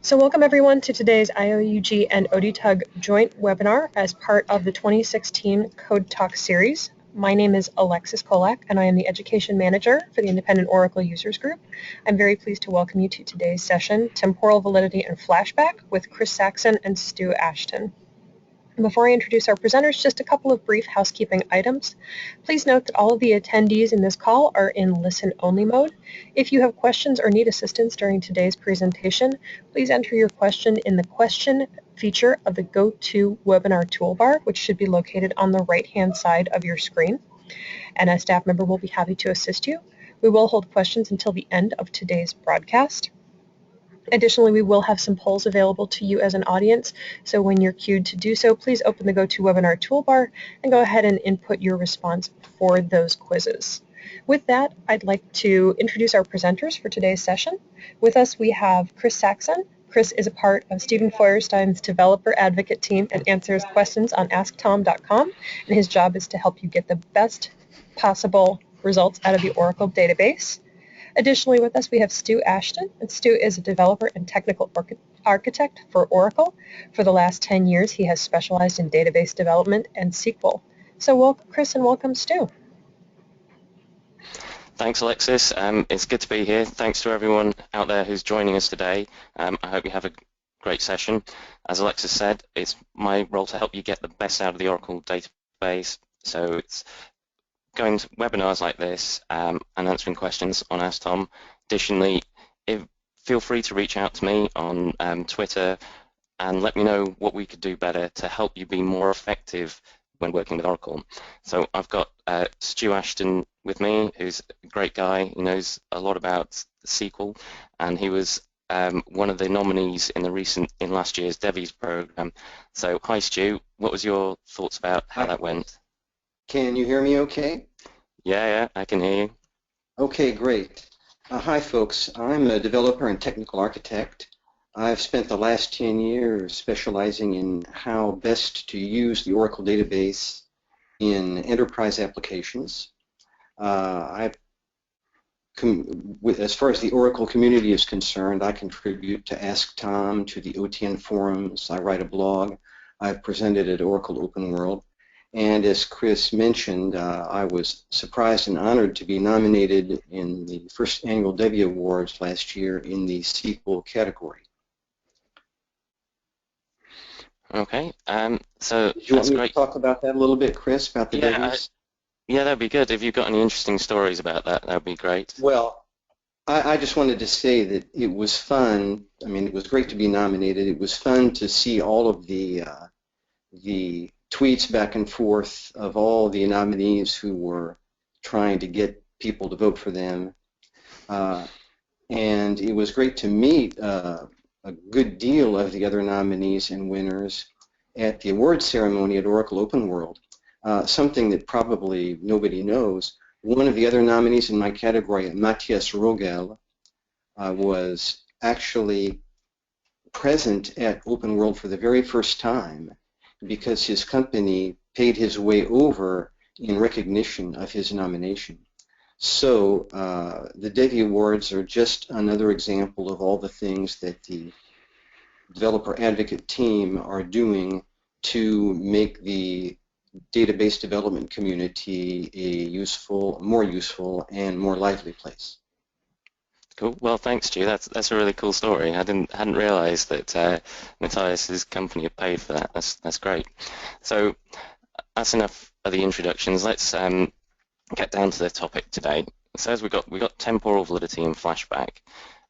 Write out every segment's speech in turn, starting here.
So welcome everyone to today's IOUG and ODTUG joint webinar as part of the 2016 Code Talk series. My name is Alexis Kolak and I am the Education Manager for the Independent Oracle Users Group. I'm very pleased to welcome you to today's session, Temporal Validity and Flashback with Chris Saxton and Stu Ashton. Before I introduce our presenters, just a couple of brief housekeeping items. Please note that all of the attendees in this call are in listen-only mode. If you have questions or need assistance during today's presentation, please enter your question in the question feature of the GoToWebinar toolbar, which should be located on the right-hand side of your screen. And a staff member will be happy to assist you. We will hold questions until the end of today's broadcast. Additionally, we will have some polls available to you as an audience, so when you're queued to do so, please open the GoToWebinar toolbar and go ahead and input your response for those quizzes. With that, I'd like to introduce our presenters for today's session. With us, we have Chris Saxton. Chris is a part of Stephen Feuerstein's developer advocate team and answers questions on asktom.com, and his job is to help you get the best possible results out of the Oracle database. Additionally, with us, we have Stu Ashton, and Stu is a developer and technical architect for Oracle. For the last 10 years, he has specialized in database development and SQL. So welcome, Chris, and welcome, Stu. Thanks, Alexis. It's good to be here. Thanks to everyone out there who's joining us today. I hope you have a great session. As Alexis said, it's my role to help you get the best out of the Oracle database. So it's going to webinars like this and answering questions on AskTom. Additionally, feel free to reach out to me on Twitter and let me know what we could do better to help you be more effective when working with Oracle. So I've got Stu Ashton with me, who's a great guy. He knows a lot about SQL, and he was one of the nominees in last year's Devies program. So hi, Stu. What was your thoughts about how that went? Can you hear me okay? Yeah, I can hear you. Okay, great. Hi, folks. I'm a developer and technical architect. I've spent the last 10 years specializing in how best to use the Oracle database in enterprise applications. As far as the Oracle community is concerned, I contribute to AskTom, to the OTN forums. I write a blog. I've presented at Oracle Open World. And as Chris mentioned, I was surprised and honored to be nominated in the first annual Devi Awards last year in the SQL category. Okay, so do you want me to talk about that a little bit, Chris, about the Devies? Yeah, that'd be good. If you've got any interesting stories about that, that'd be great. Well, I just wanted to say that it was fun. I mean, it was great to be nominated. It was fun to see all of the tweets back and forth of all the nominees who were trying to get people to vote for them. And it was great to meet a good deal of the other nominees and winners at the award ceremony at Oracle Open World. Something that probably nobody knows, one of the other nominees in my category, Matthias Rogel, was actually present at Open World for the very first time because his company paid his way over in recognition of his nomination. So the Devi Awards are just another example of all the things that the developer advocate team are doing to make the database development community a more useful and more lively place. Cool. Well, thanks, Stu. That's a really cool story. I hadn't realised that Matthias's company had paid for that. That's great. So that's enough of the introductions. Let's get down to the topic today. So as we got temporal validity and flashback,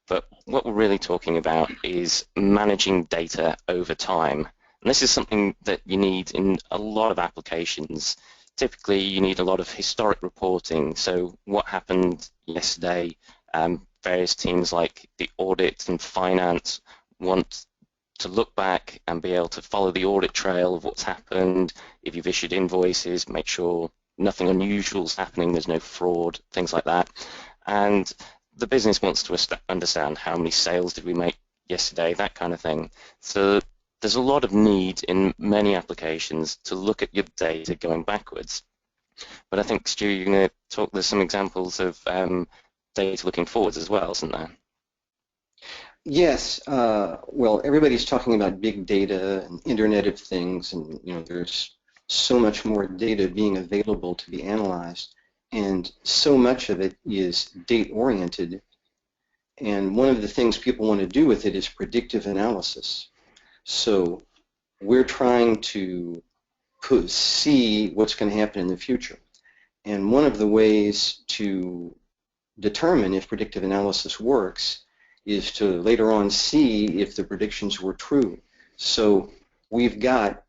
but what we're really talking about is managing data over time. And this is something that you need in a lot of applications. Typically, you need a lot of historic reporting. So what happened yesterday? Various teams like the audit and finance want to look back and be able to follow the audit trail of what's happened. If you've issued invoices, make sure nothing unusual is happening, there's no fraud, things like that. And the business wants to understand how many sales did we make yesterday, that kind of thing. So there's a lot of need in many applications to look at your data going backwards. But I think, Stu, you're going to talk, there's some examples of data looking forwards as well, isn't there? Yes, well, everybody's talking about big data and Internet of Things, and there's so much more data being available to be analyzed, and so much of it is date-oriented. And one of the things people want to do with it is predictive analysis. So we're trying to see what's going to happen in the future. And one of the ways to determine if predictive analysis works is to later on see if the predictions were true. So we've got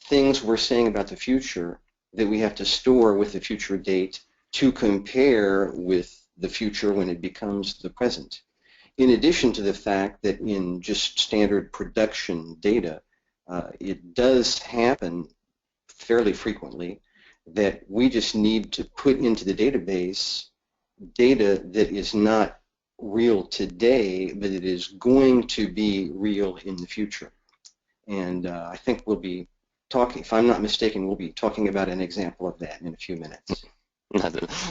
things we're saying about the future that we have to store with the future date to compare with the future when it becomes the present. In addition to the fact that in just standard production data, it does happen fairly frequently that we just need to put into the database data that is not real today, but it is going to be real in the future. And I think we'll be talking, if I'm not mistaken, we'll be talking about an example of that in a few minutes.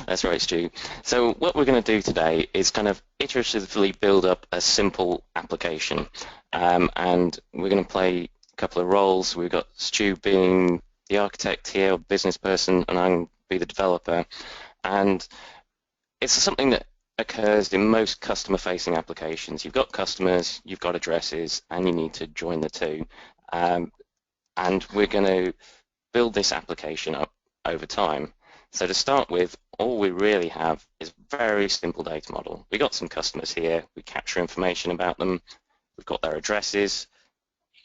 That's right, Stu. So what we're going to do today is kind of iteratively build up a simple application. And we're going to play a couple of roles. We've got Stu being the architect here, or business person, and I'm going to be the developer. And it's something that occurs in most customer-facing applications. You've got customers, you've got addresses, and you need to join the two. And we're going to build this application up over time. So to start with, all we really have is a very simple data model. We've got some customers here, we capture information about them, we've got their addresses,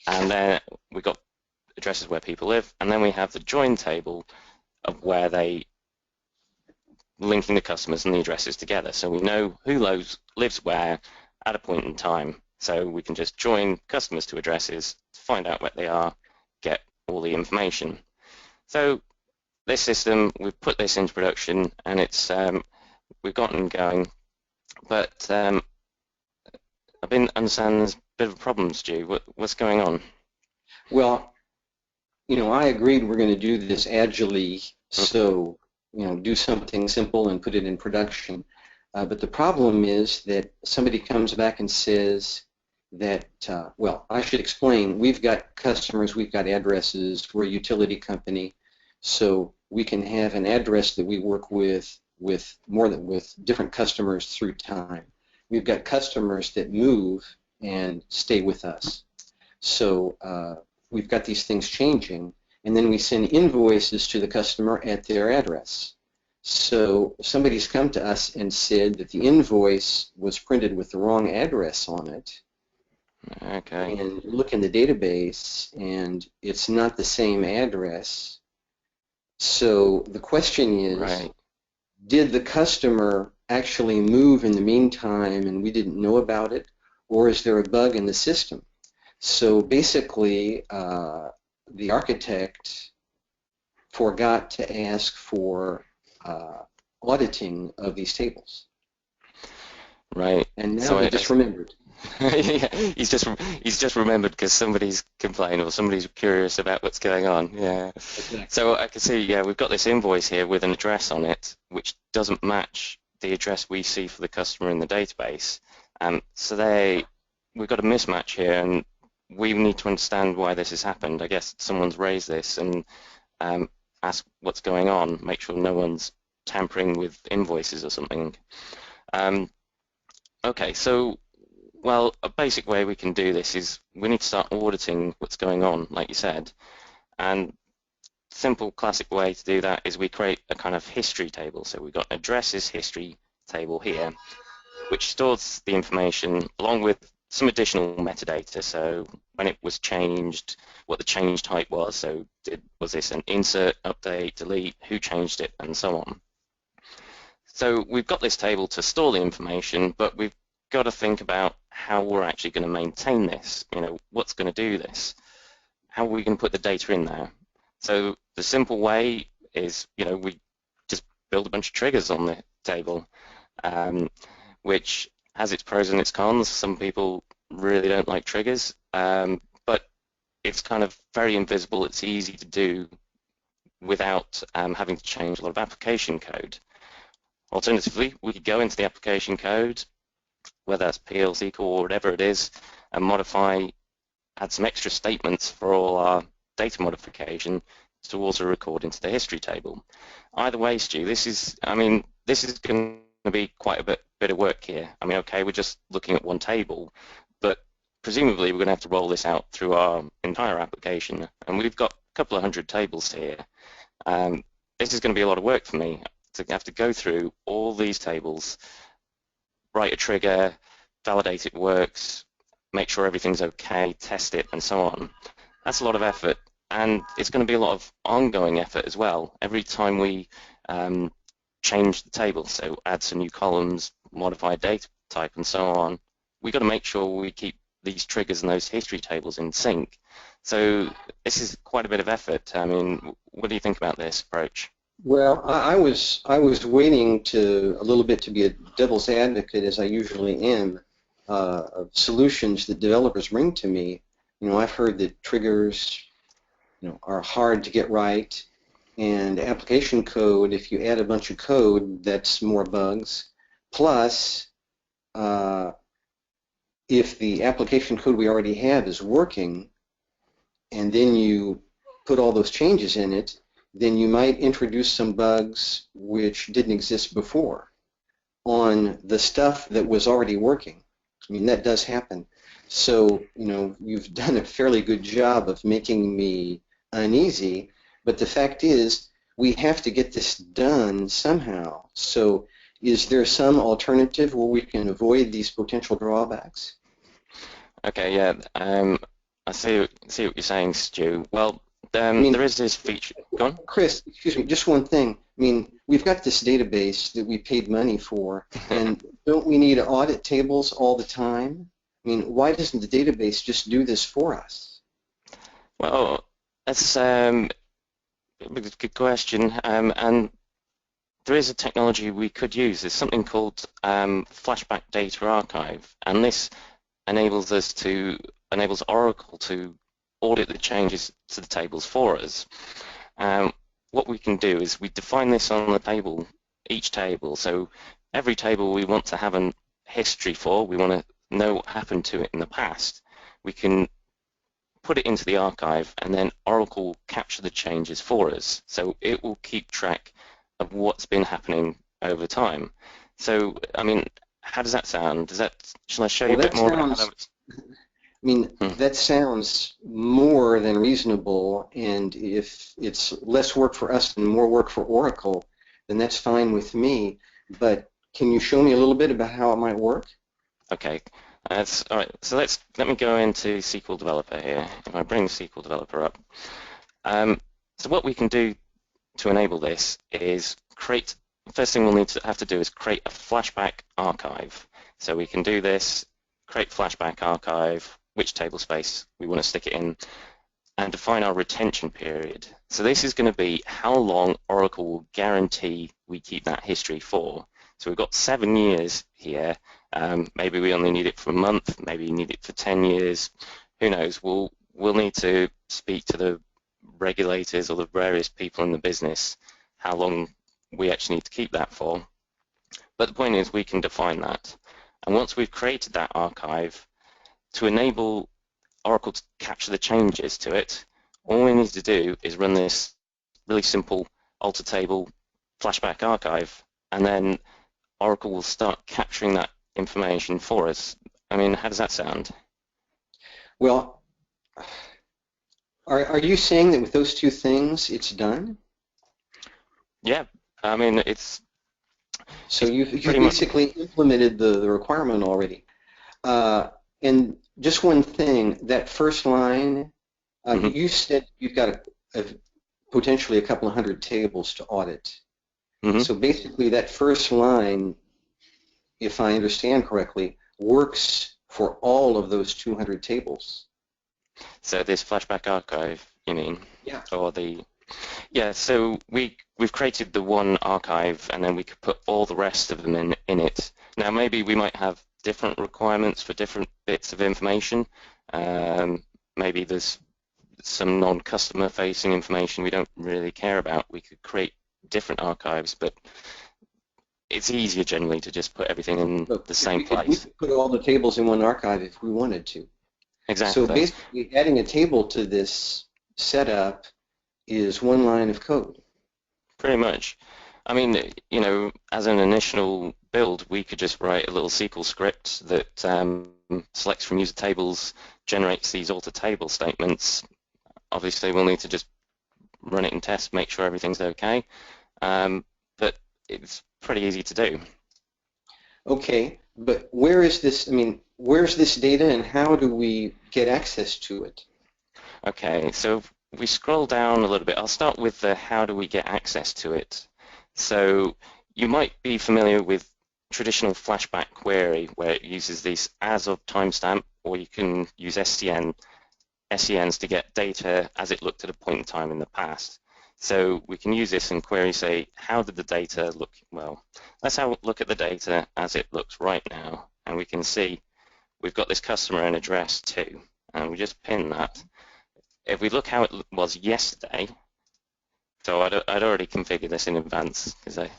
and then we've got addresses where people live, and then we have the join table of where they linking the customers and the addresses together. So we know who lives where at a point in time. So we can just join customers to addresses, find out where they are, get all the information. So this system, we've put this into production, and it's we've gotten going. But I've been understanding there's a bit of a problem, Stu. What's going on? Well, I agreed we're going to do this agilely, so do something simple and put it in production. But the problem is that somebody comes back and says that, well, I should explain, we've got customers, we've got addresses, we're a utility company, so we can have an address that we work with different customers through time. We've got customers that move and stay with us. So we've got these things changing, and then we send invoices to the customer at their address. So somebody's come to us and said that the invoice was printed with the wrong address on it. Okay. And look in the database, and it's not the same address. So the question is, right, did the customer actually move in the meantime and we didn't know about it, or is there a bug in the system? So basically, the architect forgot to ask for auditing of these tables. Right. And now so he just remembered. Yeah, he's just remembered because somebody's complained or somebody's curious about what's going on. Yeah. Exactly. So I can see, yeah, we've got this invoice here with an address on it, which doesn't match the address we see for the customer in the database. So we've got a mismatch here, and we need to understand why this has happened. I guess someone's raised this and ask what's going on, make sure no one's tampering with invoices or something. Okay, so, well, a basic way we can do this is we need to start auditing what's going on, like you said. And simple classic way to do that is we create a kind of history table. So we've got an addresses history table here, which stores the information along with some additional metadata. So when it was changed, what the change type was. So was this an insert, update, delete, who changed it, and so on. So we've got this table to store the information, but we've got to think about how we're actually going to maintain this. What's going to do this? How are we going to put the data in there? So the simple way is, we just build a bunch of triggers on the table, which has its pros and its cons. Some people really don't like triggers, but it's kind of very invisible. It's easy to do without having to change a lot of application code. Alternatively, we could go into the application code, whether that's PLC or whatever it is, and modify, add some extra statements for all our data modification to also record into the history table. Either way, Stu, this is going to be quite a bit of work here. I mean, okay, we're just looking at one table, but presumably we're going to have to roll this out through our entire application, and we've got a couple of hundred tables here. This is going to be a lot of work for me to have to go through all these tables, write a trigger, validate it works, make sure everything's okay, test it, and so on. That's a lot of effort, and it's going to be a lot of ongoing effort as well. Every time we change the table, so add some new columns, modify data type, and so on, we've got to make sure we keep these triggers and those history tables in sync. So this is quite a bit of effort. I mean, what do you think about this approach? Well, I was waiting a little bit to be a devil's advocate, as I usually am, of solutions that developers bring to me. You know, I've heard that triggers, you know, are hard to get right, and application code, if you add a bunch of code, that's more bugs. Plus, if the application code we already have is working, and then you put all those changes in it, then you might introduce some bugs which didn't exist before on the stuff that was already working. I mean, that does happen. So, you know, you've done a fairly good job of making me uneasy, but the fact is we have to get this done somehow. So is there some alternative where we can avoid these potential drawbacks? Okay, yeah, I see what you're saying, Stu. Well, there is this feature. Go on. Chris, excuse me, just one thing. I mean, we've got this database that we paid money for, and don't we need audit tables all the time? I mean, why doesn't the database just do this for us? Well, that's a good question, and there is a technology we could use. There's something called Flashback Data Archive, and this enables Oracle to audit the changes to the tables for us. What we can do is we define this on the table, each table. So every table we want to have a history for, we want to know what happened to it in the past. We can put it into the archive, and then Oracle will capture the changes for us. So it will keep track of what's been happening over time. So, I mean, how does that sound? Shall I show you a bit more about how that? I mean, that sounds more than reasonable, and if it's less work for us and more work for Oracle, then that's fine with me. But can you show me a little bit about how it might work? Okay, all right. So let me go into SQL Developer here. If I bring SQL Developer up, so what we can do to enable this is create. First thing we'll have to do is create a Flashback Archive. So we can do this, create Flashback Archive, which table space we want to stick it in, and define our retention period. So this is going to be how long Oracle will guarantee we keep that history for. So we've got 7 years here. Maybe we only need it for a month, maybe you need it for 10 years. Who knows? We'll need to speak to the regulators or the various people in the business how long we actually need to keep that for. But the point is we can define that. And once we've created that archive, to enable Oracle to capture the changes to it, all we need to do is run this really simple alter table flashback archive, and then Oracle will start capturing that information for us. I mean, how does that sound? Well, are you saying that with those two things it's done? Yeah, I mean, it's... So you've basically implemented the requirement already. And just one thing, that first line, you said you've got potentially a couple of hundred tables to audit. So basically that first line, if I understand correctly, works for all of those 200 tables. So this Flashback Archive, you mean? Yeah. Or yeah, so we've created the one archive, and then we could put all the rest of them in it. Now maybe we might have different requirements for different bits of information. Maybe there's some non-customer facing information we don't really care about. We could create different archives, but it's easier generally to just put everything in Look, the same we place. could put all the tables in one archive if we wanted to. So Exactly. basically, adding a table to this setup is one line of code. Pretty much. I mean, you know, as an initial build, we could just write a little SQL script that selects from user tables, generates these alter table statements. Obviously, we'll need to just run it and test, make sure everything's okay. But it's pretty easy to do. Okay, but where is this, I mean, where's this data and how do we get access to it? Okay, so if we scroll down a little bit, I'll start with the how do we get access to it. So you might be familiar with traditional flashback query where it uses this as of timestamp, or you can use SENs to get data as it looked at a point in time in the past. So we can use this and query, say, how did the data look? Well, let's have a look at the data as it looks right now, and we can see we've got this customer and address too, and we just pin that. If we look how it was yesterday, so I'd already configured this in advance because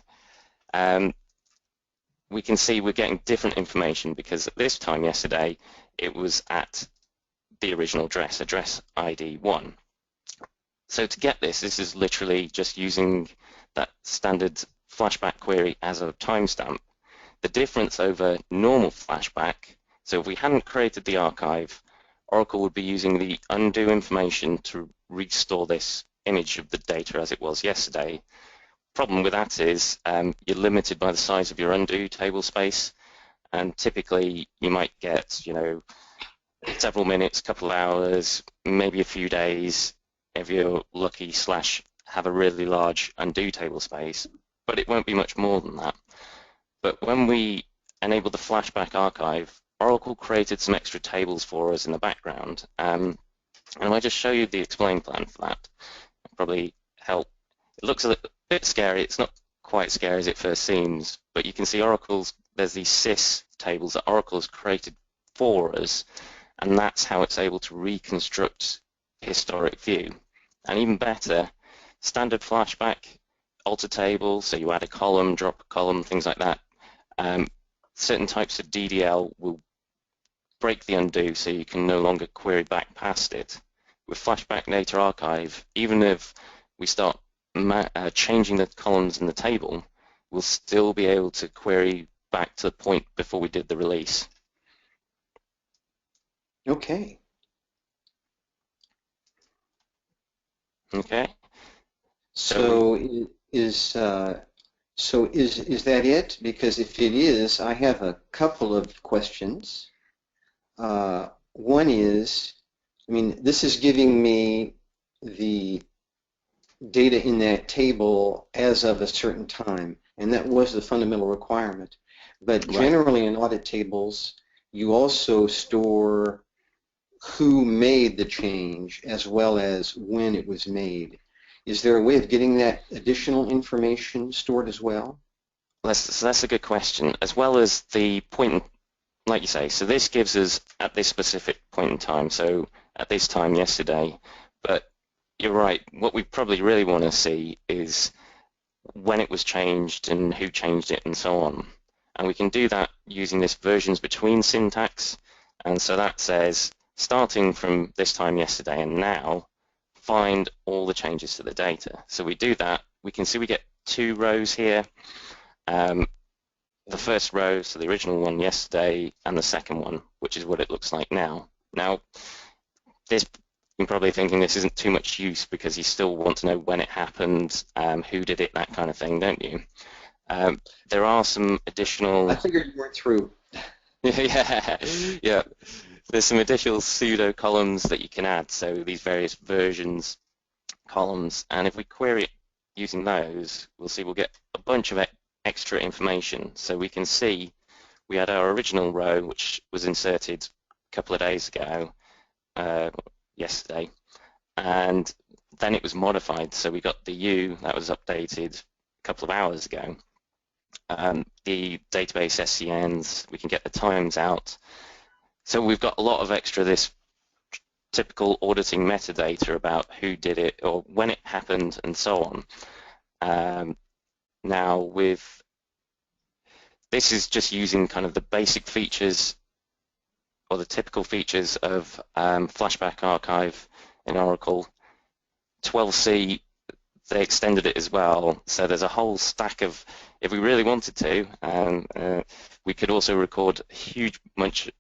we can see we're getting different information because at this time yesterday it was at the original address ID 1. So to get this is literally just using that standard flashback query as a timestamp. The difference over normal flashback, so if we hadn't created the archive, Oracle would be using the undo information to restore this image of the data as it was yesterday. Problem with that is you're limited by the size of your undo table space, and typically you might get, you know, several minutes, couple of hours, maybe a few days if you're lucky / have a really large undo table space, but it won't be much more than that. But when we enable the Flashback Archive, Oracle created some extra tables for us in the background, and I'll just show you the explain plan for that. It'll probably help. It looks a bit scary. It's not quite scary as it first seems, but you can see there's these sys tables that Oracle has created for us, and that's how it's able to reconstruct historic view. And even better, standard flashback, alter table, so you add a column, drop a column, things like that. Certain types of DDL will break the undo so you can no longer query back past it. With Flashback Data Archive, even if we start changing the columns in the table, we'll still be able to query back to the point before we did the release. Okay. Okay. So is that it? Because if it is, I have a couple of questions. One is, I mean, this is giving me the data in that table as of a certain time, and that was the fundamental requirement. But generally in audit tables, you also store who made the change as well as when it was made. Is there a way of getting that additional information stored as well? So that's a good question, as well as the point, like you say, so this gives us at this specific point in time, so at this time yesterday, but you're right, what we probably really want to see is when it was changed and who changed it and so on. And we can do that using this versions between syntax, and so that says, starting from this time yesterday and now, find all the changes to the data. So we do that, we can see we get 2 rows here. The first row, so the original one yesterday, and the second one, which is what it looks like now. Now, this, you're probably thinking this isn't too much use because you still want to know when it happened, who did it, that kind of thing, don't you? There are some additional... I figured you weren't through. yeah. There's some additional pseudo columns that you can add, so these various versions columns, and if we query it using those, we'll see we'll get a bunch of extra information. So we can see we had our original row, which was inserted a couple of days ago, yesterday, and then it was modified. So we got the U that was updated a couple of hours ago. The database SCNs, we can get the times out. So we've got a lot of extra this typical auditing metadata about who did it or when it happened and so on. Now with this is just using kind of the basic features or the typical features of Flashback Archive in Oracle. 12c, they extended it as well, so there's a whole stack of, if we really wanted to, we could also record a huge bunch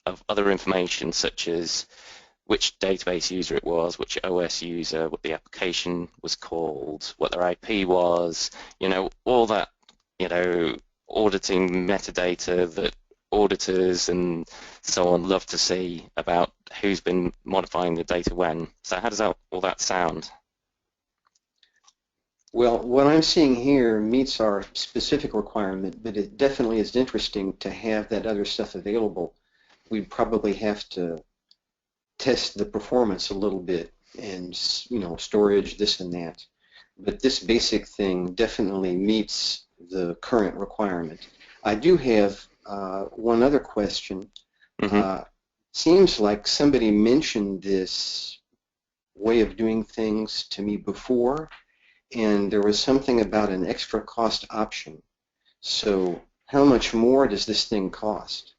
of other information, such as which database user it was, which OS user, what the application was called, what their IP was, all that, auditing metadata that auditors and so on love to see about who's been modifying the data when. So how does all that sound? Well, what I'm seeing here meets our specific requirement, but it definitely is interesting to have that other stuff available. We'd probably have to test the performance a little bit and, storage, this and that. But this basic thing definitely meets the current requirement. I do have one other question. Seems like somebody mentioned this way of doing things to me before, and there was something about an extra cost option. So how much more does this thing cost?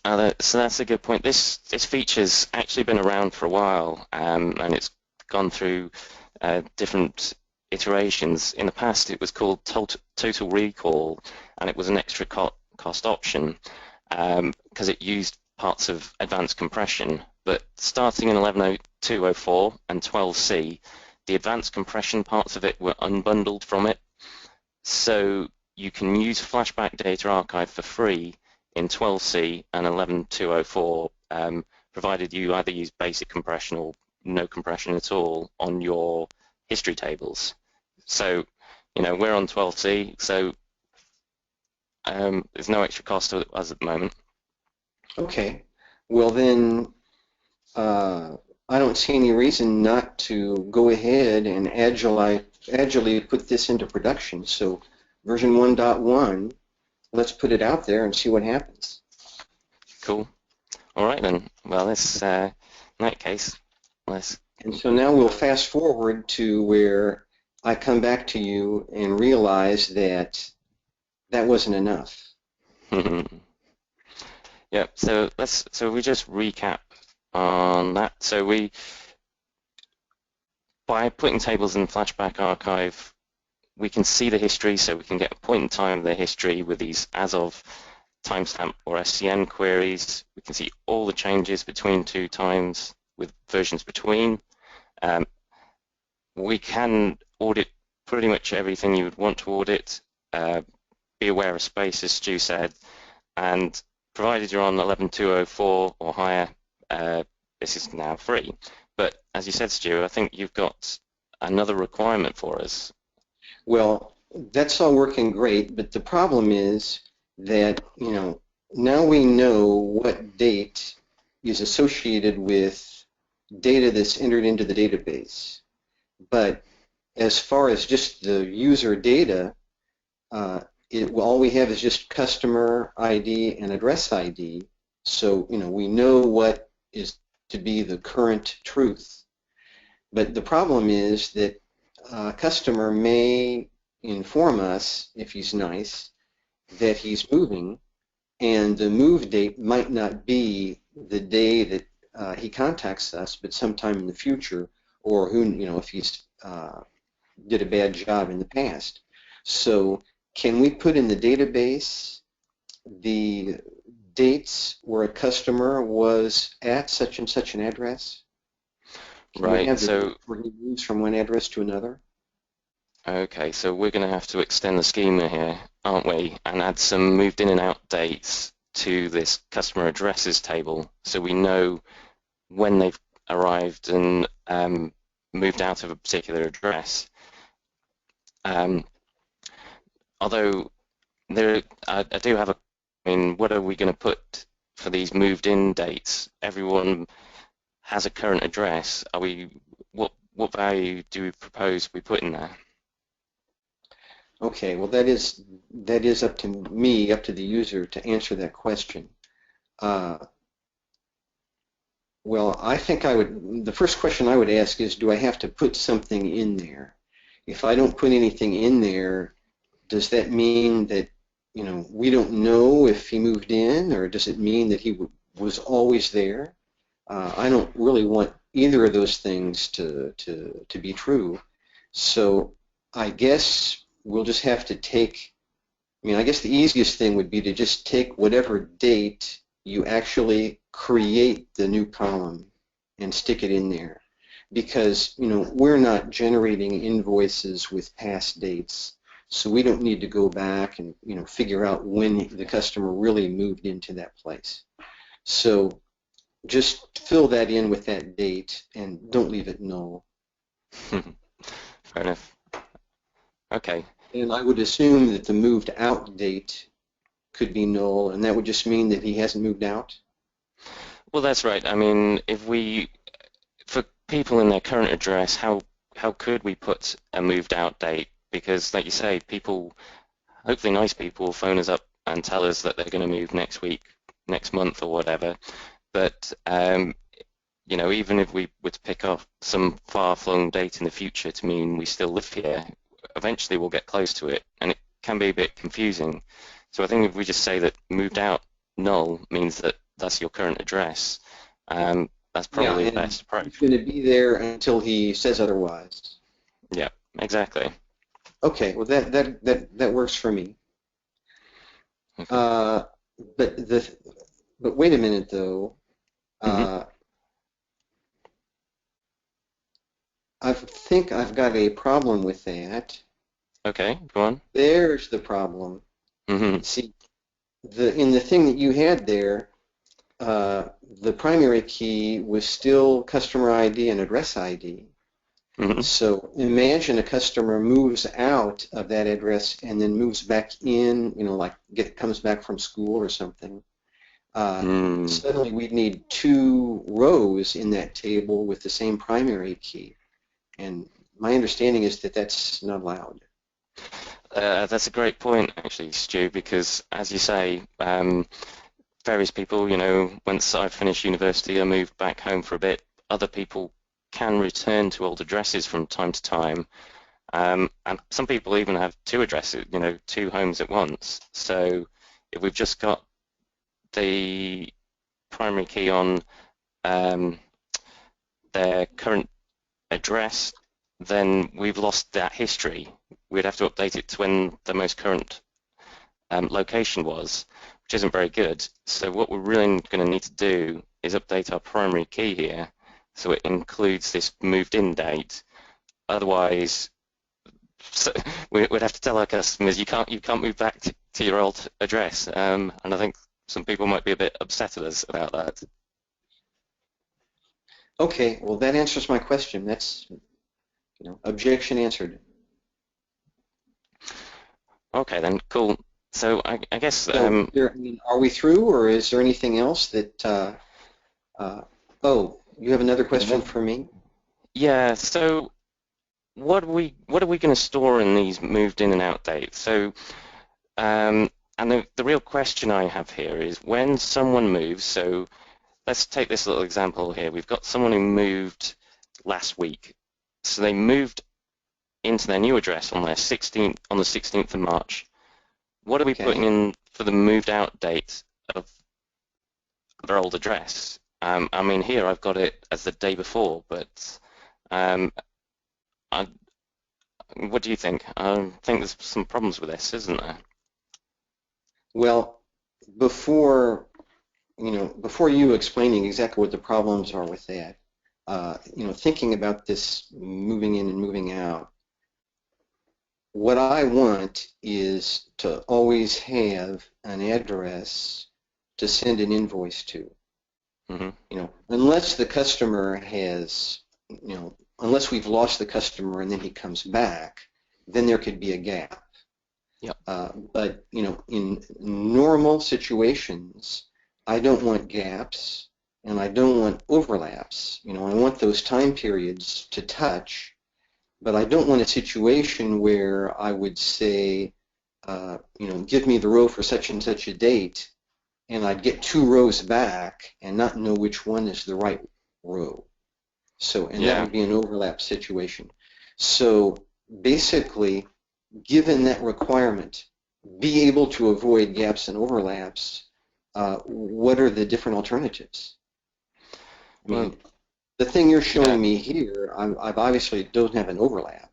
So that's a good point. This feature's actually been around for a while, and it's gone through different iterations. In the past, it was called Total Recall, and it was an extra cost option because it used parts of advanced compression. But starting in 11.02.04 and 12c, the advanced compression parts of it were unbundled from it. So you can use Flashback Data Archive for free in 12c and 11.204, provided you either use basic compression or no compression at all on your history tables. So, we're on 12c, so there's no extra cost to us at the moment. Okay. Well then, I don't see any reason not to go ahead and agilely put this into production. So version 1.1, let's put it out there and see what happens. Cool. All right then. Well, let's in that case, let's. And so now we'll fast forward to where I come back to you and realize that that wasn't enough. Yeah. So we just recap on that. So by putting tables in Flashback Archive, we can see the history, so we can get a point in time of the history with these as of timestamp or SCN queries. We can see all the changes between two times with versions between. We can audit pretty much everything you would want to audit. Be aware of space, as Stu said, and provided you're on 11.204 or higher, this is now free. But as you said, Stu, I think you've got another requirement for us. Well, that's all working great, but the problem is that, now we know what date is associated with data that's entered into the database. But as far as just the user data, all we have is just customer ID and address ID. So, we know what is to be the current truth. But the problem is that a customer may inform us, if he's nice, that he's moving, and the move date might not be the day that he contacts us, but sometime in the future, or if he's did a bad job in the past. So can we put in the database the dates where a customer was at such and such an address? Right, so where he moves from one address to another? Okay, so we're going to have to extend the schema here, aren't we, and add some moved in and out dates to this customer addresses table, so we know when they've arrived and moved out of a particular address. Although I do have what are we going to put for these moved in dates? Everyone has a current address. What value do we propose we put in there? Okay, well that is up to me, up to the user to answer that question. Well, I think the first question I would ask is, do I have to put something in there? If I don't put anything in there, does that mean that, we don't know if he moved in, or does it mean that he was always there? I don't really want either of those things to be true. So I guess we'll just have to take, I guess the easiest thing would be to just take whatever date you actually create the new column and stick it in there. Because, we're not generating invoices with past dates. So we don't need to go back and, figure out when the customer really moved into that place. So just fill that in with that date and don't leave it null. Fair enough. Okay. And I would assume that the moved out date could be null, and that would just mean that he hasn't moved out? Well, that's right. I mean, for people in their current address, how could we put a moved out date? Because, like you say, people, hopefully nice people, will phone us up and tell us that they're going to move next week, next month, or whatever. But even if we were to pick up some far-flung date in the future to mean we still live here, eventually we'll get close to it, and it can be a bit confusing. So I think if we just say that moved out null means that that's your current address, that's probably the best approach. He's going to be there until he says otherwise. Yeah, exactly. Okay, well that works for me. Okay. But wait a minute though. I think I've got a problem with that. Okay, go on. There's the problem. See, in the thing that you had there, the primary key was still customer ID and address ID. So imagine a customer moves out of that address and then moves back in, like comes back from school or something. Suddenly we'd need 2 rows in that table with the same primary key. And my understanding is that that's not allowed. That's a great point, actually, Stu, because as you say, various people, once I finished university, I moved back home for a bit. Other people can return to old addresses from time to time. And some people even have 2 addresses, 2 homes at once. So if we've just got the primary key on their current address, then we've lost that history. We'd have to update it to when the most current location was, which isn't very good. So what we're really going to need to do is update our primary key here so it includes this moved in date. Otherwise, we'd have to tell our customers you can't move back to your old address. And I think some people might be a bit upset at us about that. Okay, well that answers my question. That's, objection answered. Okay then, cool. So I guess. So are we through, or is there anything else that? Oh, you have another question for me? Yeah. So what are we going to store in these moved in and out dates? So and the real question I have here is when someone moves. So let's take this little example here. We've got someone who moved last week. So they moved into their new address on the 16th of March. What are we putting in for the moved out date of their old address? I mean, here I've got it as the day before, but what do you think? I think there's some problems with this, isn't there? Well, before you explaining exactly what the problems are with that, thinking about this moving in and moving out, what I want is to always have an address to send an invoice to. Unless the customer has, unless we've lost the customer and then he comes back, then there could be a gap. Yep. But in normal situations, I don't want gaps and I don't want overlaps. I want those time periods to touch, but I don't want a situation where I would say, give me the row for such and such a date, and I'd get 2 rows back and not know which one is the right row. So, and that would be an overlap situation. So basically, given that requirement, be able to avoid gaps and overlaps, what are the different alternatives? I mean, the thing you're showing me here, I've obviously don't have an overlap.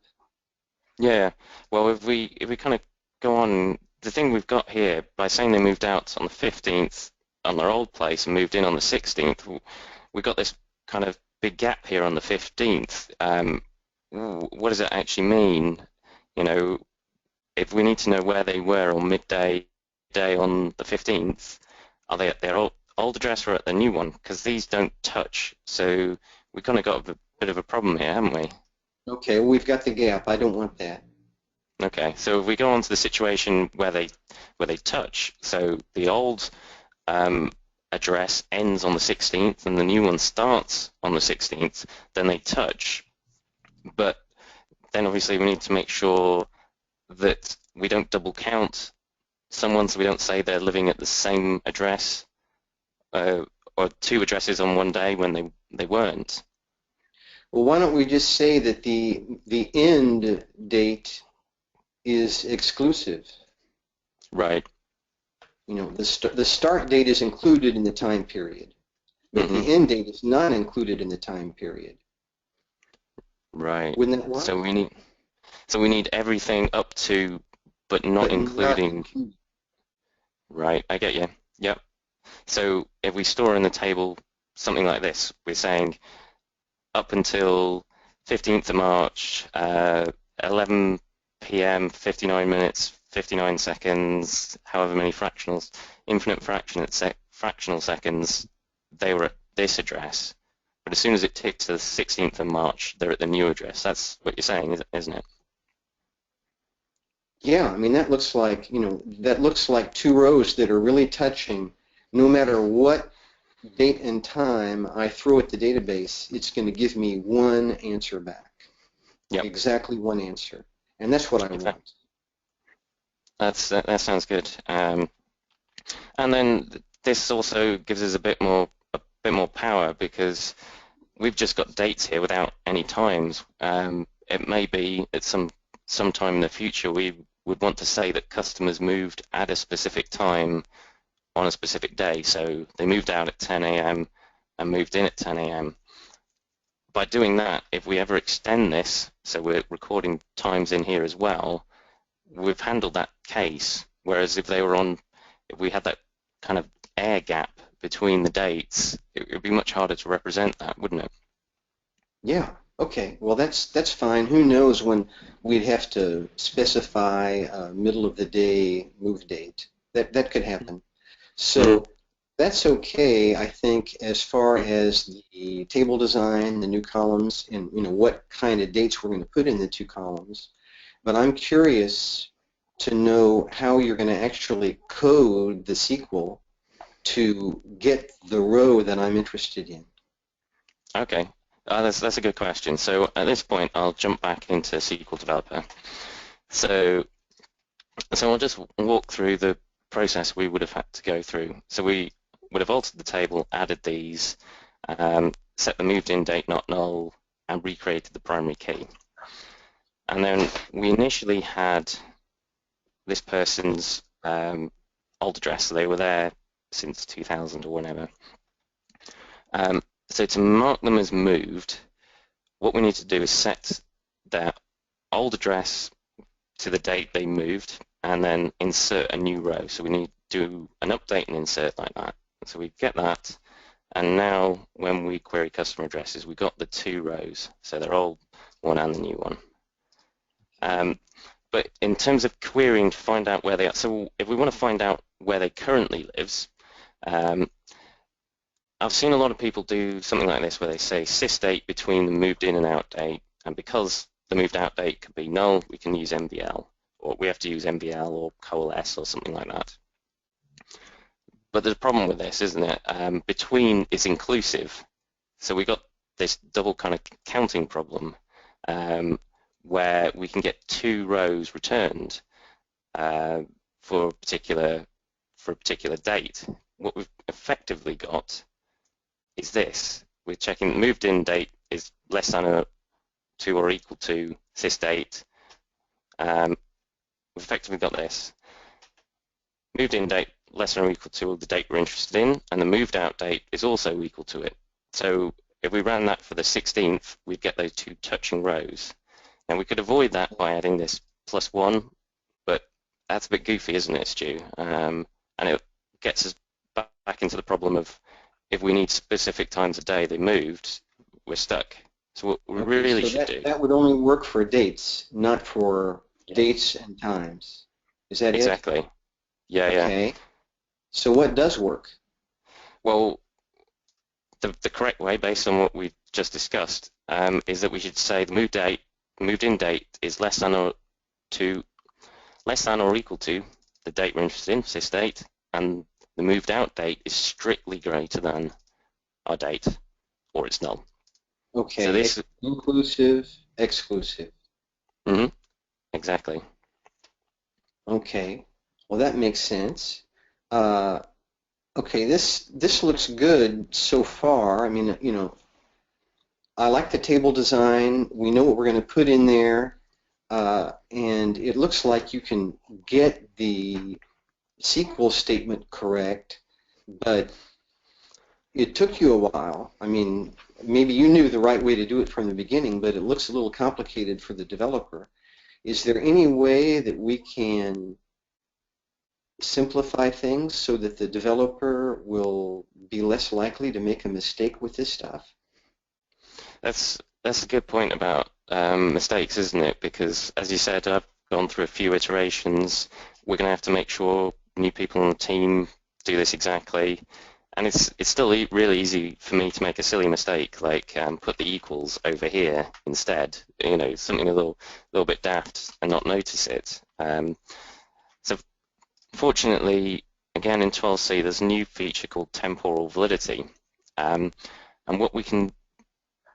Yeah. Well, if we kind of go on, the thing we've got here, by saying they moved out on the 15th on their old place and moved in on the 16th, we got this kind of big gap here on the 15th. What does it actually mean? You know, if we need to know where they were on midday day on the 15th, are they at their old address or at the new one? Because these don't touch, so we've kind of got a bit of a problem here, haven't we? Okay, well, we've got the gap. I don't want that. Okay, so if we go on to the situation where they touch, so the old address ends on the 16th and the new one starts on the 16th, then they touch. But then obviously we need to make sure that we don't double count someone, so we don't say they're living at the same address or two addresses on one day when they weren't. Well, why don't we just say that the end date is exclusive? Right. You know, the start date is included in the time period, but the end date is not included in the time period. Right. Wouldn't that work? So we need everything up to, but not including. Right, I get you. Yep. So if we store in the table something like this, we're saying up until 15th of March, 11 p.m., 59 minutes, 59 seconds, however many fractionals, infinite fractional seconds, they were at this address. But as soon as it ticks to the 16th of March, they're at the new address. That's what you're saying, isn't it? Yeah, I mean, that looks like, you know, that looks like two rows that are really touching. No matter what date and time I throw at the database, it's going to give me one answer back. Yep. Exactly one answer. And that's what I want. That sounds good. And then this also gives us a bit more power, because we've just got dates here without any times. It may be at some time in the future we would want to say that customers moved at a specific time on a specific day. So they moved out at 10 a.m. and moved in at 10 a.m. By doing that, if we ever extend this, so we're recording times in here as well, we've handled that case. Whereas if we had that kind of air gap between the dates, it would be much harder to represent that, wouldn't it? Yeah. Okay. Well, that's fine. Who knows when we'd have to specify middle of the day move date. That could happen. So that's okay, I think, as far as the table design, the new columns, and you know what kind of dates we're going to put in the two columns. But I'm curious to know how you're going to actually code the SQL to get the row that I'm interested in. Okay, that's a good question. So at this point, I'll jump back into SQL Developer. So I'll just walk through the process we would have had to go through. So we would have altered the table, added these, set the moved in date not null, and recreated the primary key. And then we initially had this person's old address, so they were there since 2000 or whenever. So to mark them as moved, what we need to do is set their old address to the date they moved, and then insert a new row. So we need to do an update and insert like that. So we get that, and now when we query customer addresses, we got the two rows, so they're old one and the new one. But in terms of querying to find out where they are, so if we want to find out where they currently lives, I've seen a lot of people do something like this where they say sysdate between the moved in and out date, and because the moved out date could be null, we can use MVL, or we have to use MVL or coalesce or something like that. But there's a problem with this, isn't it? Between is inclusive, so we got this double kind of counting problem where we can get two rows returned for a particular date. What we've effectively got is this. We're checking moved in date is less than or to or equal to sysdate. We've effectively got this. moved in date less than or equal to the date we're interested in, and the moved out date is also equal to it. So if we ran that for the 16th, we'd get those two touching rows. Now we could avoid that by adding this +1, but that's a bit goofy, isn't it, Stu? And it gets us back into the problem of if we need specific times a day they moved, we're stuck. So what we really should do... That would only work for dates, not for dates and times. Is that exactly. it? Yeah, okay. So what does work? Well, the correct way, based on what we've just discussed, is that we should say the moved in date is less than or equal to the date we're interested in, sys date, and the moved out date is strictly greater than our date, or it's null. Okay. So this inclusive, exclusive. Mm-hmm. Exactly. Okay. Well, that makes sense. Okay, this looks good so far. I mean, you know, I like the table design. We know what we're going to put in there, and it looks like you can get the SQL statement correct, but it took you a while. I mean, maybe you knew the right way to do it from the beginning, but it looks a little complicated for the developer. Is there any way that we can simplify things so that the developer will be less likely to make a mistake with this stuff? That's a good point about mistakes, isn't it? Because as you said, I've gone through a few iterations. We're going to have to make sure new people on the team do this exactly, and it's still really easy for me to make a silly mistake, like put the equals over here instead. You know, something a little bit daft, and not notice it. So fortunately, again in 12c, there's a new feature called Temporal Validity, and what we can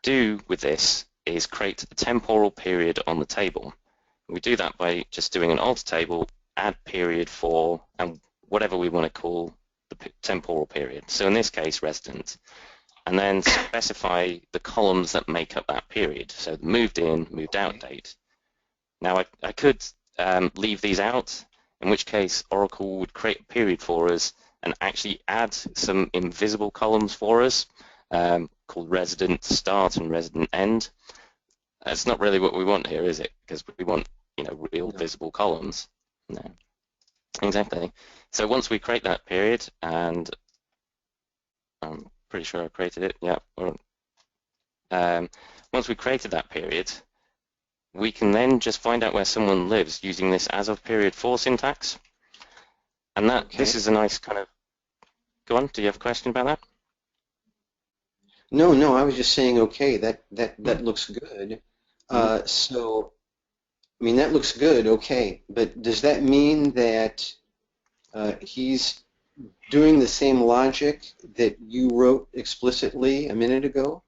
do with this is create a temporal period on the table. We do that by just doing an alter table, add period for, and whatever we want to call the temporal period. So in this case, resident, and then specify the columns that make up that period. So the moved in, moved out date. Now I could leave these out, in which case Oracle would create a period for us and actually add some invisible columns for us, called resident start and resident end. That's not really what we want here, is it? Because we want, you know, real visible columns. No. Exactly. So once we create that period, and I'm pretty sure I created it, yeah. Once we created that period, we can then just find out where someone lives using this as of period for syntax. And that this is a nice kind of... Go on, do you have a question about that? No, I was just saying, okay, that looks good. So, I mean, that looks good, okay, but does that mean that he's doing the same logic that you wrote explicitly a minute ago?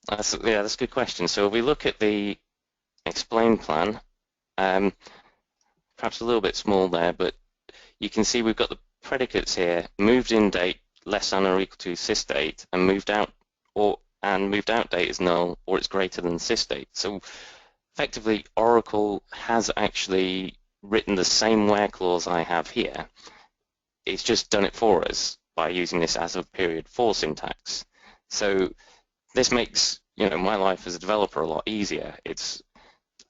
That's a good question. So if we look at the explain plan, perhaps a little bit small there, but you can see we've got the predicates here: moved in date less than or equal to sys date, and moved out date is null or it's greater than sys date. So effectively, Oracle has actually written the same where clause I have here. It's just done it for us by using this as of period for syntax. So this makes, you know, my life as a developer a lot easier. It's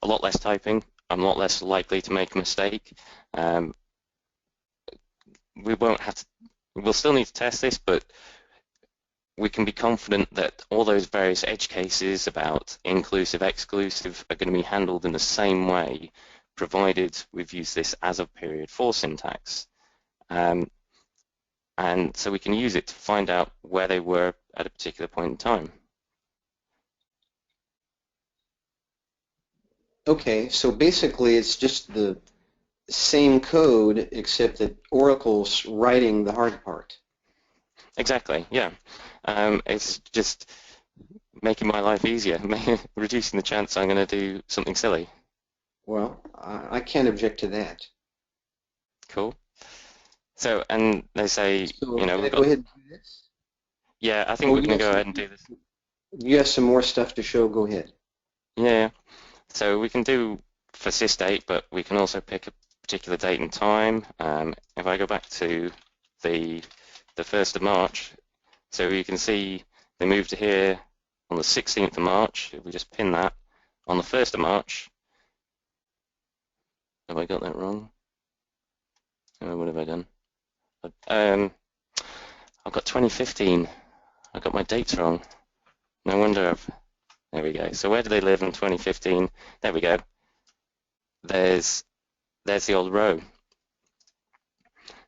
a lot less typing. I'm a lot less likely to make a mistake. We won't have to. We'll still need to test this, but we can be confident that all those various edge cases about inclusive, exclusive are going to be handled in the same way, provided we've used this as of period for syntax. And so we can use it to find out where they were at a particular point in time. Okay, so basically it's just the same code except that Oracle's writing the hard part. Exactly, yeah. It's just making my life easier, reducing the chance I'm going to do something silly. Well, I can't object to that. Cool. So, and they say, so you know, we've got... go ahead and do this? Yeah, I think we're going to go ahead and do this. You have some more stuff to show, go ahead. Yeah, so we can do for sys date, but we can also pick a particular date and time. If I go back to the 1st of March, so you can see they moved to here on the 16th of March. If we just pin that on the 1st of March, have I got that wrong? Oh, what have I done? I've got 2015. I got my dates wrong. No wonder there we go. So where do they live in 2015? There we go. There's the old row.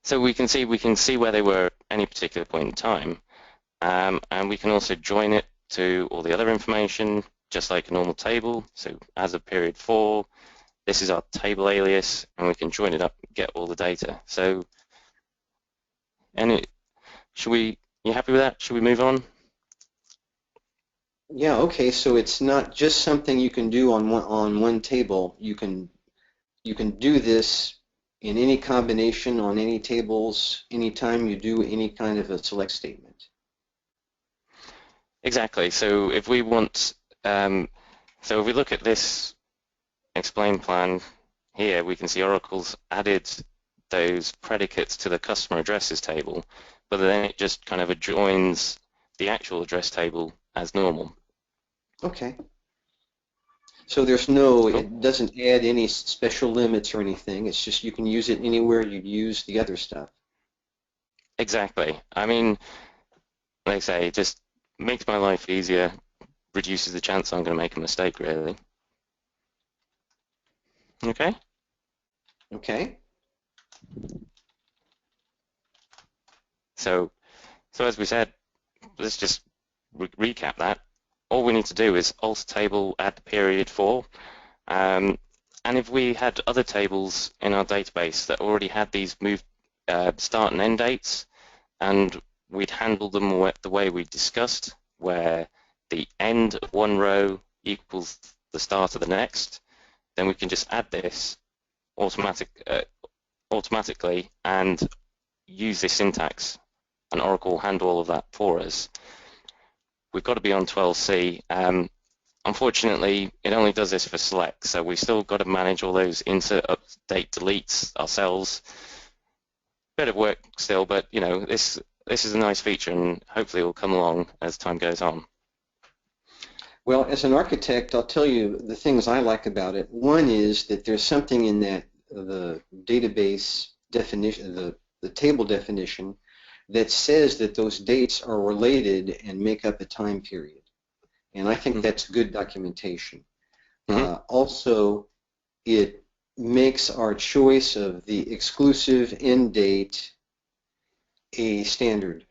So we can see where they were at any particular point in time, and we can also join it to all the other information, just like a normal table. So as of period 4, this is our table alias, and we can join it up and get all the data. So, you happy with that? Should we move on? Yeah, okay, so it's not just something you can do on one table. You can do this in any combination on any tables anytime you do any kind of a select statement. Exactly. So if we want, so if we look at this explain plan here, we can see Oracle's added those predicates to the customer addresses table, but then it just kind of adjoins the actual address table as normal. Okay. So there's no, Cool. It doesn't add any special limits or anything. It's just you can use it anywhere you'd use the other stuff. Exactly. I mean, like I say, it just makes my life easier, reduces the chance I'm going to make a mistake, really. Okay? Okay. So as we said, let's just recap that. All we need to do is alter table, add the period 4, and if we had other tables in our database that already had these moved start and end dates, and we'd handle them the way we discussed, where the end of one row equals the start of the next, then we can just add this automatically and use this syntax, and Oracle will handle all of that for us. We've got to be on 12C. Unfortunately, it only does this for select, so we've still got to manage all those insert, update, deletes ourselves. Bit of work still, but you know, this is a nice feature, and hopefully it will come along as time goes on. Well, as an architect, I'll tell you the things I like about it. One is that there's something in that the database definition, the table definition, that says that those dates are related and make up a time period. And I think that's good documentation. Also, it makes our choice of the exclusive end date a standard,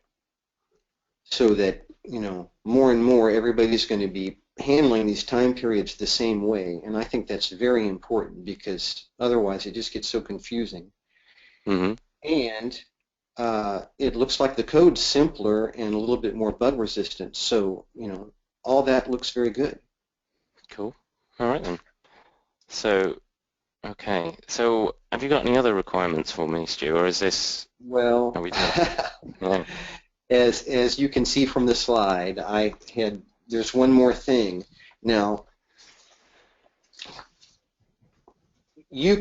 so that, you know, more and more everybody's going to be handling these time periods the same way. And I think that's very important, because otherwise it just gets so confusing. And it looks like the code's simpler and a little bit more bug resistant. So, you know, all that looks very good. Cool. All right then. So, okay. So, have you got any other requirements for me, Stu, or is this? Well, Are we done? Yeah. as you can see from the slide, there's one more thing. Now, you're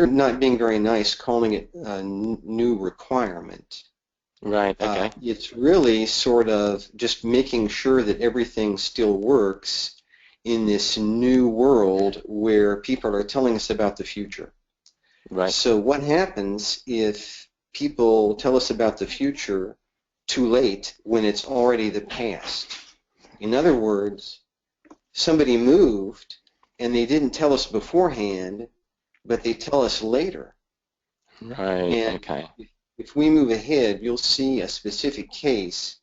not being very nice calling it a new requirement. Right, okay. It's really sort of just making sure that everything still works in this new world where people are telling us about the future. Right. So what happens if people tell us about the future too late when it's already the past? In other words, somebody moved and they didn't tell us beforehand, but they tell us later. Right, and okay. If we move ahead, you'll see a specific case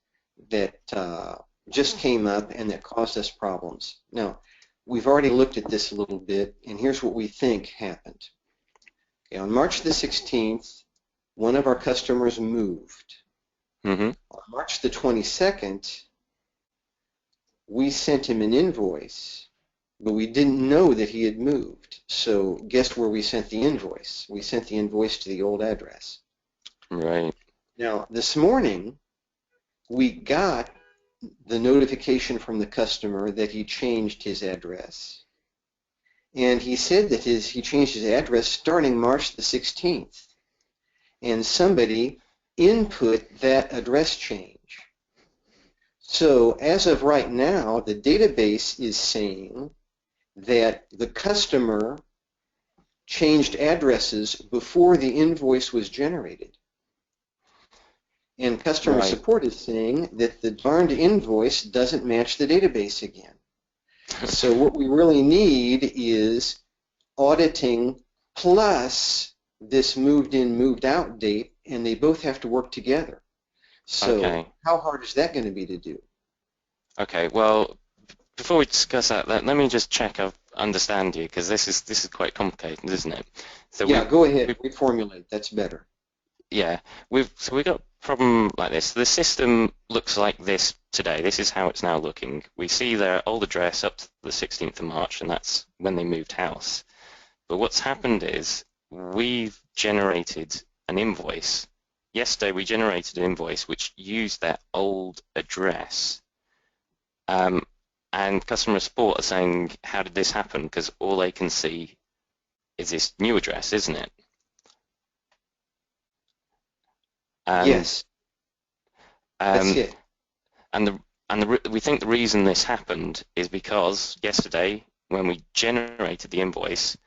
that just came up and that caused us problems. Now, we've already looked at this a little bit, and here's what we think happened. Okay, on March the 16th, one of our customers moved. On March the 22nd, we sent him an invoice, but we didn't know that he had moved. So guess where we sent the invoice? We sent the invoice to the old address. Right. Now, this morning, we got the notification from the customer that he changed his address. and he said that he changed his address starting March the 16th, and somebody input that address change. So as of right now, the database is saying that the customer changed addresses before the invoice was generated. And customer support is saying that the darned invoice doesn't match the database again. So what we really need is auditing plus this moved in, moved out date, and they both have to work together. So how hard is that going to be to do? Okay, well, before we discuss that, let me just check I understand you, because this is quite complicated, isn't it? So yeah, go ahead, reformulate, that's better. Yeah, we've got a problem like this. The system looks like this today. This is how it's now looking. We see their old address up to the 16th of March, and that's when they moved house. But what's happened is we've generated an invoice. Yesterday we generated an invoice which used their old address. And customer support are saying, how did this happen? Because all they can see is this new address, isn't it? Yes. That's it. And we think the reason this happened is because yesterday, when we generated the invoice,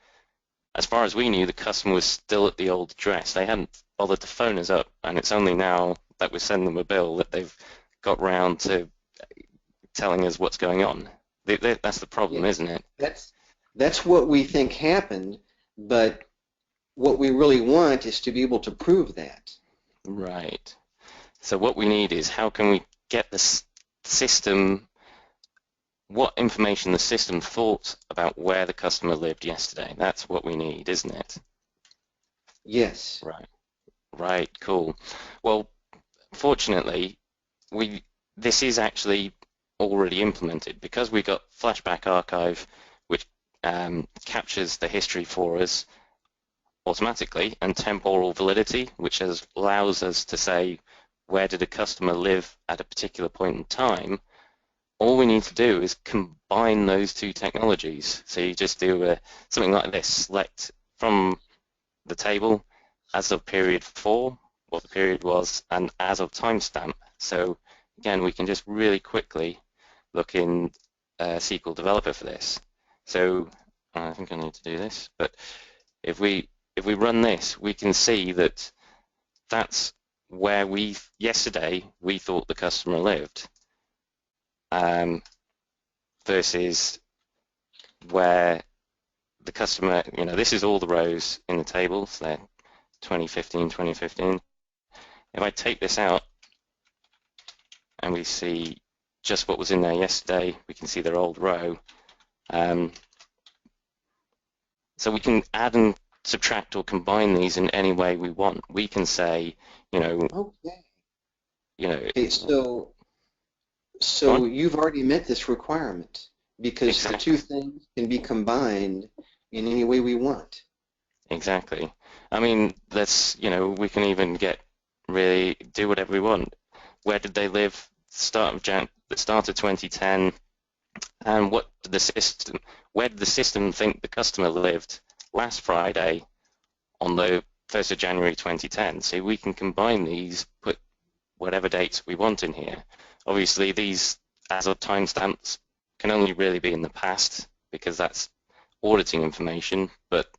as far as we knew, the customer was still at the old address. They hadn't bothered to phone us up, and it's only now that we send them a bill that they've got round to telling us what's going on. That's the problem, isn't it? That's what we think happened, but what we really want is to be able to prove that. Right. So what we need is how can we get the system, what information the system thought about where the customer lived yesterday. That's what we need, isn't it? Yes. Right, cool. Well, fortunately, this is actually already implemented because we got Flashback Archive, which captures the history for us automatically, and Temporal Validity, which allows us to say where did a customer live at a particular point in time. All we need to do is combine those two technologies. So you just do something like this: select from the table as of period 4, what the period was, and as of timestamp. So again, we can just really quickly look in SQL Developer for this. So I think I need to do this, but if we run this, we can see that that's where yesterday we thought the customer lived, versus where the customer, this is all the rows in the table, so they're 2015, 2015. If I take this out and we see just what was in there yesterday, we can see their old row. So we can add and subtract or combine these in any way we want. We can say, Okay, so you've already met this requirement because the two things can be combined in any way we want. Exactly. I mean, we can even do whatever we want. Where did they live? The start of 2010, and where did the system think the customer lived last Friday on the 1st of January 2010? So we can combine these, put whatever dates we want in here. Obviously, these as of timestamps can only really be in the past because that's auditing information, but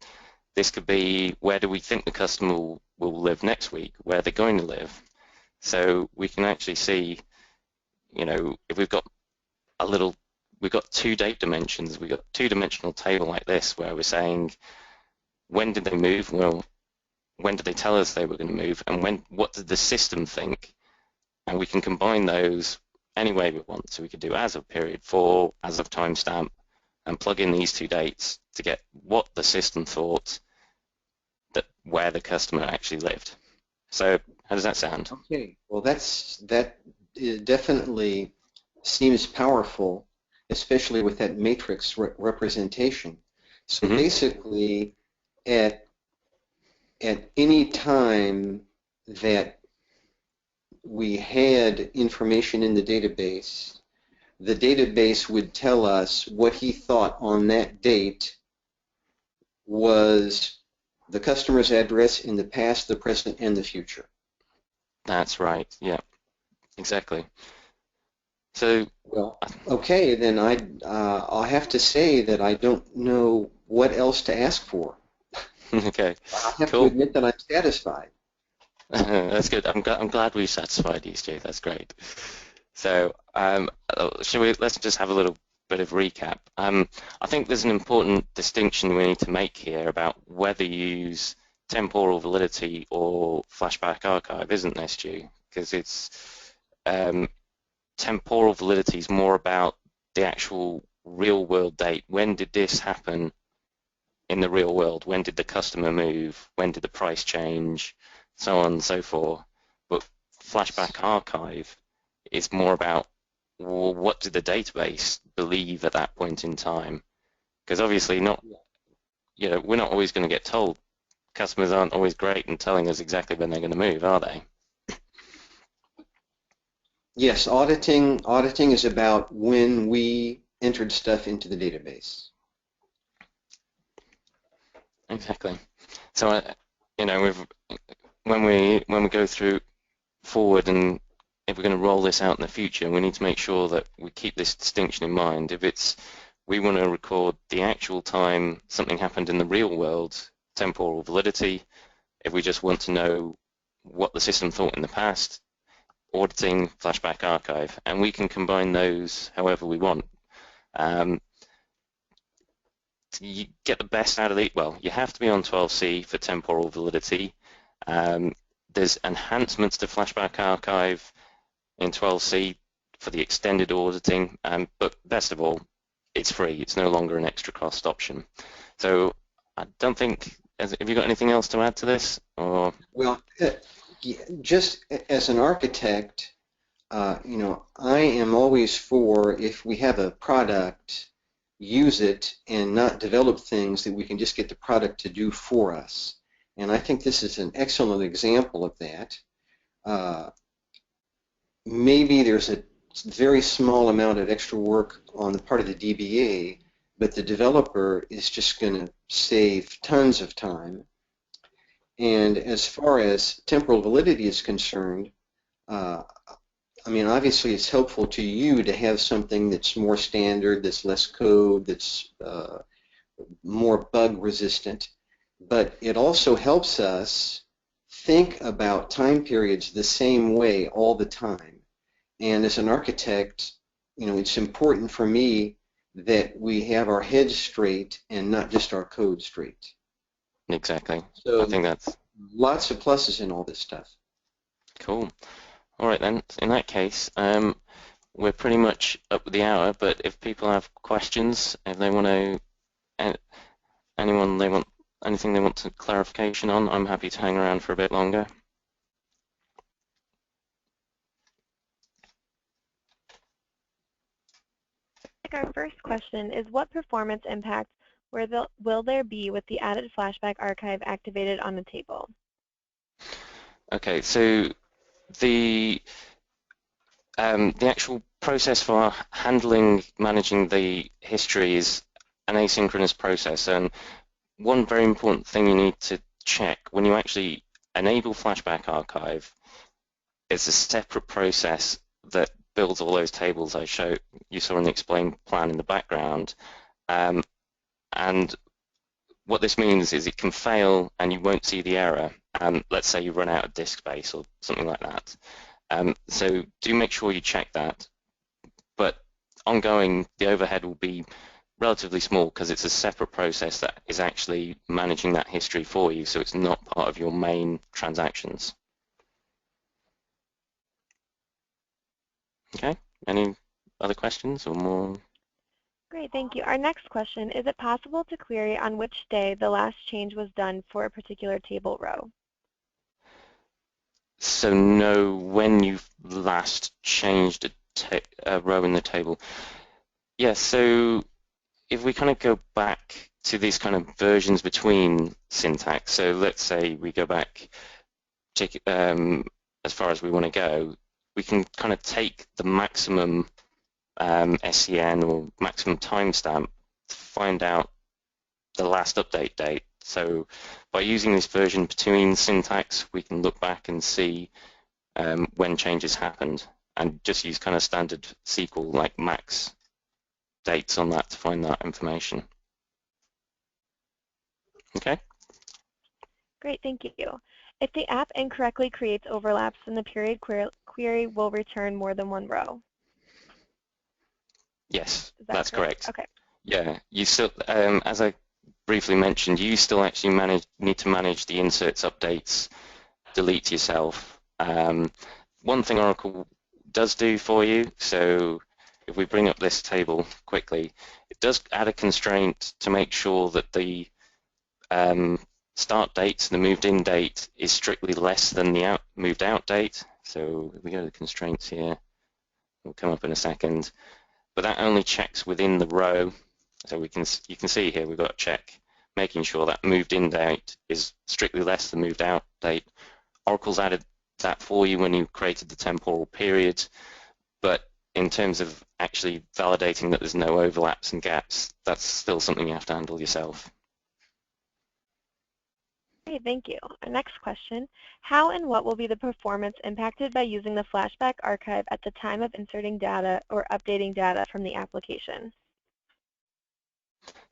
this could be where do we think the customer will live next week, where they're going to live. So we can actually see, if we've got two date dimensions, we've got a two-dimensional table like this where we're saying, when did they move? Well, when did they tell us they were going to move? And what did the system think? And we can combine those any way we want. So we could do as of period 4, as of timestamp, and plug in these two dates to get what the system thought that where the customer actually lived. So how does that sound? Okay, well that definitely seems powerful, especially with that matrix representation. So basically, at any time that we had information in the database would tell us what he thought on that date was the customer's address in the past, the present, and the future. That's right. Yeah, exactly. So, Well, okay, then I'll have to say that I don't know what else to ask for. okay, I have to cool. admit that I'm satisfied. That's good. I'm glad we satisfied you, Stu. That's great. So, let's just have a little bit of recap. I think there's an important distinction we need to make here about whether you use temporal validity or flashback archive, isn't there, Stu? Because it's temporal validity is more about the actual real world date. When did this happen in the real world? When did the customer move? When did the price change? So on and so forth. But flashback archive is more about, well, what did the database believe at that point in time? Because obviously we're not always going to get told. Customers aren't always great in telling us exactly when they're going to move, are they? Yes, auditing is about when we entered stuff into the database. Exactly. So, when we go through forward, and if we're going to roll this out in the future, we need to make sure that we keep this distinction in mind. If we want to record the actual time something happened in the real world, temporal validity. If we just want to know what the system thought in the past, auditing, flashback archive, and we can combine those however we want. You get the best out of it. Well, you have to be on 12C for temporal validity. There's enhancements to flashback archive in 12C for the extended auditing, but best of all, it's free. It's no longer an extra cost option. So I don't think, have you got anything else to add to this? Or? Well, just as an architect, I am always for, if we have a product, use it and not develop things that we can just get the product to do for us. And I think this is an excellent example of that. Maybe there's a very small amount of extra work on the part of the DBA, but the developer is just going to save tons of time. And as far as temporal validity is concerned, obviously it's helpful to you to have something that's more standard, that's less code, that's more bug resistant, but it also helps us think about time periods the same way all the time. And as an architect, it's important for me that we have our heads straight and not just our code straight. Exactly. So I think that's lots of pluses in all this stuff. Cool. All right then. In that case, we're pretty much up with the hour. But if people have questions, if they want to, anything they want to clarification on, I'm happy to hang around for a bit longer. Our first question is, what performance impact will there be with the added flashback archive activated on the table? Okay, so the actual process for managing the history is an asynchronous process, and one very important thing you need to check when you actually enable Flashback Archive, it's a separate process that builds all those tables you saw in the explained plan in the background. And what this means is it can fail and you won't see the error. Let's say you run out of disk space or something like that. So do make sure you check that. But ongoing, the overhead will be relatively small because it's a separate process that is actually managing that history for you, so it's not part of your main transactions. Okay, any other questions or more? Great, thank you. Our next question, is it possible to query on which day the last change was done for a particular table row? So know when you last changed a row in the table. Yes, so if we kind of go back to these kind of versions between syntax, so let's say we go back as far as we want to go, we can kind of take the maximum SCN or maximum timestamp to find out the last update date. So by using this version between syntax, we can look back and see when changes happened, and just use kind of standard SQL like max dates on that to find that information. Okay. Great, thank you. If the app incorrectly creates overlaps, then the period query will return more than one row. Yes, Is that that's correct. Okay. Yeah, you still, as I briefly mentioned, you still actually need to manage the inserts, updates, delete yourself. One thing Oracle does do for you, so if we bring up this table quickly, it does add a constraint to make sure that the start date, the moved in date, is strictly less than the moved out date. So if we go to the constraints here, it'll come up in a second. But that only checks within the row. So you can see here we've got a check making sure that moved in date is strictly less than moved out date. Oracle's added that for you when you created the temporal period, but in terms of actually validating that there's no overlaps and gaps, that's still something you have to handle yourself. Okay, thank you. Our next question, how and what will be the performance impacted by using the Flashback Archive at the time of inserting data or updating data from the application?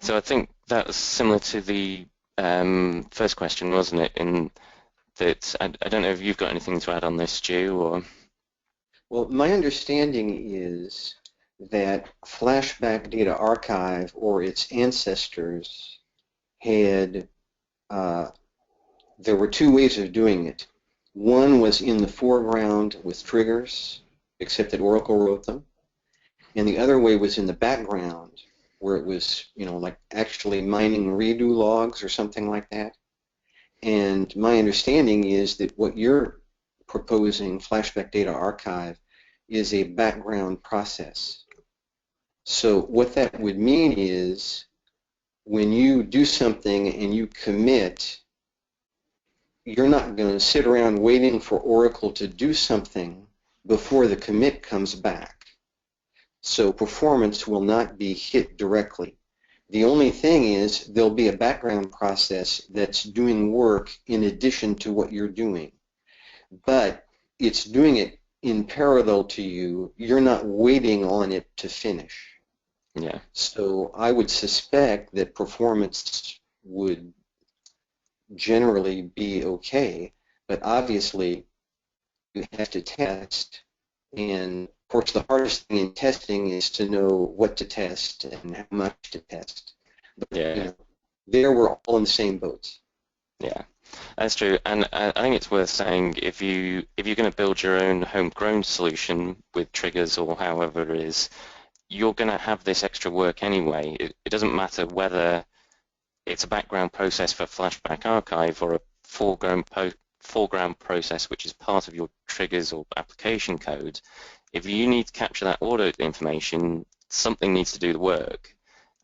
So I think that was similar to the first question, wasn't it? In that, I don't know if you've got anything to add on this, Stu, or? Well, my understanding is that Flashback Data Archive or its ancestors had there were two ways of doing it. One was in the foreground with triggers, except that Oracle wrote them, and the other way was in the background, where it was, like actually mining redo logs or something like that. And my understanding is that what you're proposing, Flashback Data Archive, is a background process. So what that would mean is when you do something and you commit, you're not going to sit around waiting for Oracle to do something before the commit comes back. So performance will not be hit directly. The only thing is there'll be a background process that's doing work in addition to what you're doing. But it's doing it in parallel to you. You're not waiting on it to finish. Yeah. So I would suspect that performance would generally be okay, but obviously you have to test, and of course the hardest thing in testing is to know what to test and how much to test. But, Yeah. There we're all in the same boats. Yeah, that's true, and I think it's worth saying if you're going to build your own homegrown solution with triggers or however it is, you're going to have this extra work anyway. It doesn't matter whether it's a background process for Flashback Archive or a foreground process which is part of your triggers or application code. If you need to capture that audit information, something needs to do the work.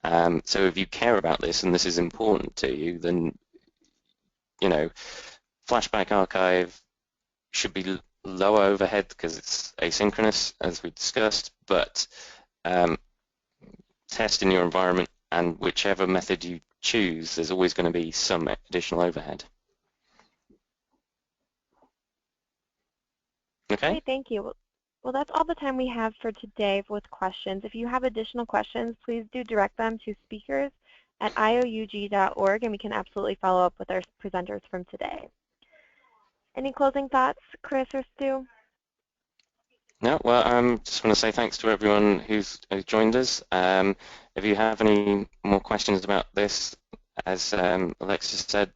So if you care about this and this is important to you, then Flashback Archive should be lower overhead because it's asynchronous, as we discussed, but test in your environment, and whichever method you choose, there's always going to be some additional overhead. Okay? Okay, thank you. Well, that's all the time we have for today with questions. If you have additional questions, please do direct them to speakers@ioug.org, and we can absolutely follow up with our presenters from today. Any closing thoughts, Chris or Stu? No, well, I just want to say thanks to everyone who's joined us. If you have any more questions about this, as Alexis said,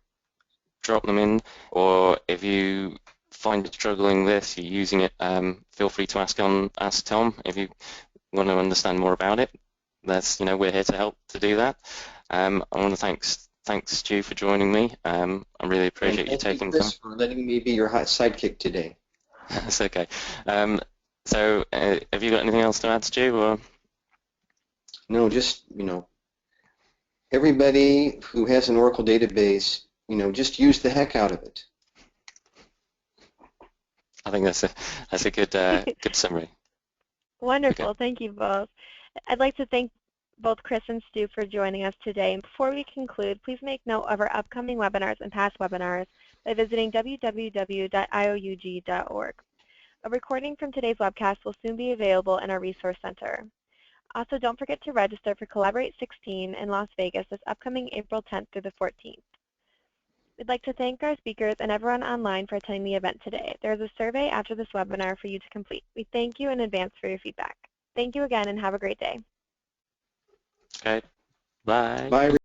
drop them in, or if you find it struggling this, you're using it, feel free to ask Tom if you want to understand more about it. We're here to help to do that. I want to thanks Stu for joining me. I really appreciate you taking time. Thank you, Chris, for letting me be your hot sidekick today. That's okay. So have you got anything else to add, Stu? Or? No, just, everybody who has an Oracle database, just use the heck out of it. I think that's a good good summary. Wonderful. Okay. Thank you both. I'd like to thank both Chris and Stu for joining us today. And before we conclude, please make note of our upcoming webinars and past webinars by visiting www.ioug.org. A recording from today's webcast will soon be available in our Resource Center. Also, don't forget to register for Collaborate 16 in Las Vegas this upcoming April 10th through the 14th. We'd like to thank our speakers and everyone online for attending the event today. There is a survey after this webinar for you to complete. We thank you in advance for your feedback. Thank you again and have a great day. Okay. Bye. Bye.